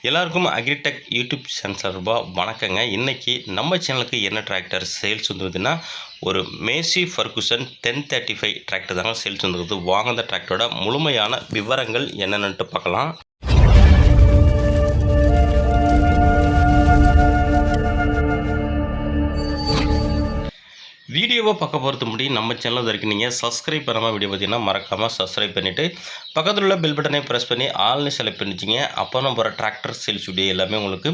எல்லாருக்கும் agritech YouTube channel சார்பாக வணக்கங்க. இன்றைக்கி நம்ம சேனலுக்கு என்ன டிராக்டர் சேல்ஸ் வந்துருக்குதுன்னா, ஒரு மேசி ஃபர்குசன் 1035 டிராக்டர் தாங்க சேல்ஸ் வந்துருக்குது. வாங்க அந்த டிராக்டரோட முழுமையான விவரங்கள் என்னென்னட்டு பார்க்கலாம். வீடியோவை பார்க்க போகிறது முடியும் நம்ம சேனல் வரைக்கும் நீங்கள் சப்ஸ்கிரைப் பண்ணாமல் வீடியோ பார்த்தீங்கன்னா மறக்காமல் சப்ஸ்கிரைப் பண்ணிவிட்டு பக்கத்தில் உள்ள பெல் பட்டனை ப்ரெஸ் பண்ணி ஆல்னு செலக்ட் பண்ணிச்சிங்க. அப்போ நம்ம போகிற டிராக்டர் சேல்ஸ் வீடியோ எல்லாமே உங்களுக்கு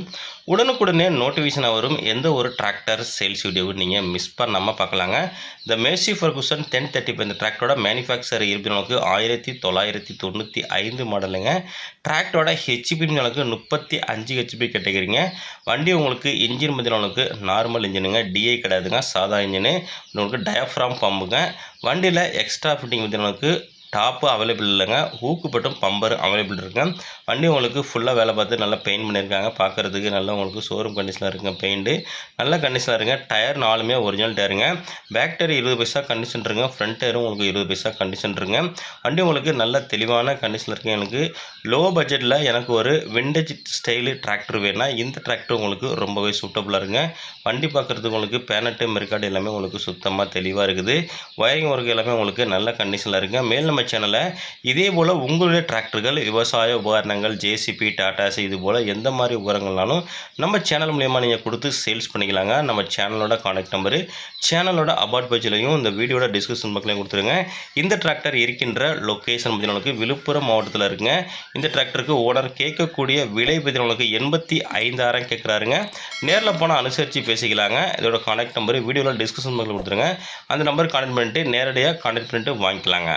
உடனுக்குடனே நோட்டிஃபிகேஷனாக வரும். எந்த ஒரு டிராக்டர் சேல்ஸ் வீடியோவும் நீங்கள் மிஸ் பண்ணாமல் பார்க்கலாங்க. இந்த மேசி ஃபர்குசன் 1035 இந்த டிராக்டரோட மேனுஃபேக்சர் இருப்பின் உங்களுக்கு 1995 மாடலுங்க. டிராக்டரோட ஹெச்பி உங்களுக்கு 35 ஹெச்பி கேட்டகரிங்க. வண்டி உங்களுக்கு இன்ஜின் பார்த்தீங்கன்னா உங்களுக்கு நார்மல் இன்ஜினுங்க, டிஐ கிடையாதுங்க, சாதா இன்ஜினு. உங்களுக்கு டயஃப்ராம் பம்புங்க. வண்டியில் எக்ஸ்ட்ரா ஃபிட்டிங் பார்த்தீங்கன்னா டாப்பு அவைலபிள் இல்லைங்க, ஹூக்கு பட்டும் பம்பர் அவைலபிள் இருக்குங்க. வண்டி உங்களுக்கு ஃபுல்லாக வேலை பார்த்து நல்லா பெயிண்ட் பண்ணியிருக்காங்க. பார்க்குறதுக்கு நல்லா உங்களுக்கு ஷோரூம் கண்டிஷனில் இருக்குங்க. பெயிண்ட்டு நல்ல கண்டிஷனில் இருங்க. டயர் நாலுமே ஒரிஜினல் டயருங்க. பேக் டயர் 20 பைசா கண்டிஷன் இருக்குங்க. ஃப்ரண்ட் டயரும் உங்களுக்கு 20 பைசா கண்டிஷன் இருக்குங்க. வண்டி உங்களுக்கு நல்ல தெளிவான கண்டிஷனில் இருக்குங்க. எனக்கு லோ பட்ஜெட்டில் எனக்கு ஒரு விண்டேஜ் ஸ்டைலு டிராக்டர் வேணும்னா இந்த டிராக்டர் உங்களுக்கு ரொம்பவே சூட்டபுளாக இருக்குங்க. வண்டி பார்க்குறதுக்கு உங்களுக்கு பேனட்டு மெர்காடு எல்லாமே உங்களுக்கு சுத்தமாக தெளிவாக இருக்குது. ஒயரிங் ஒர்க் எல்லாமே உங்களுக்கு நல்ல கண்டிஷனில் இருக்குங்க. மேல் நம்ம சேனலில் இதே போல் உங்களுடைய டிராக்டர்கள், விவசாய உபகரணங்கள், ஜேசிபி, டாடாஸ் இது போல் எந்த மாதிரி உபகரணங்கள்னாலும் நம்ம சேனல் மூலயமா நீங்கள் கொடுத்து சேல்ஸ் பண்ணிக்கலாங்க. நம்ம சேனலோட கான்டாக்ட் நம்பரு சேனலோட அபார்ட் பேஜ்லையும் இந்த வீடியோட டிஸ்கிரிப்ஷன் பாக்ஸ்லையும் கொடுத்துருங்க. இந்த டிராக்டர் இருக்கின்ற லொக்கேஷன் பார்த்தீங்கன்னா விழுப்புரம் மாவட்டத்தில் இருக்குங்க. இந்த டிராக்டருக்கு ஓனர் கேட்கக்கூடிய விலை பார்த்தீங்கன்னா 85,000 கேட்குறாருங்க. நேரில் போனால் அனுசரித்து பேசிக்கலாங்க. இதோட கான்டாக்ட் நம்பர் வீடியோவில் டிஸ்கிரிப்ஷன் பாக்ஸில் கொடுத்துருங்க. அந்த நம்பர் கான்டாக்ட் பண்ணிட்டு நேரடியாக கான்டாக்ட் பண்ணிட்டு வாங்கிக்கலாங்க.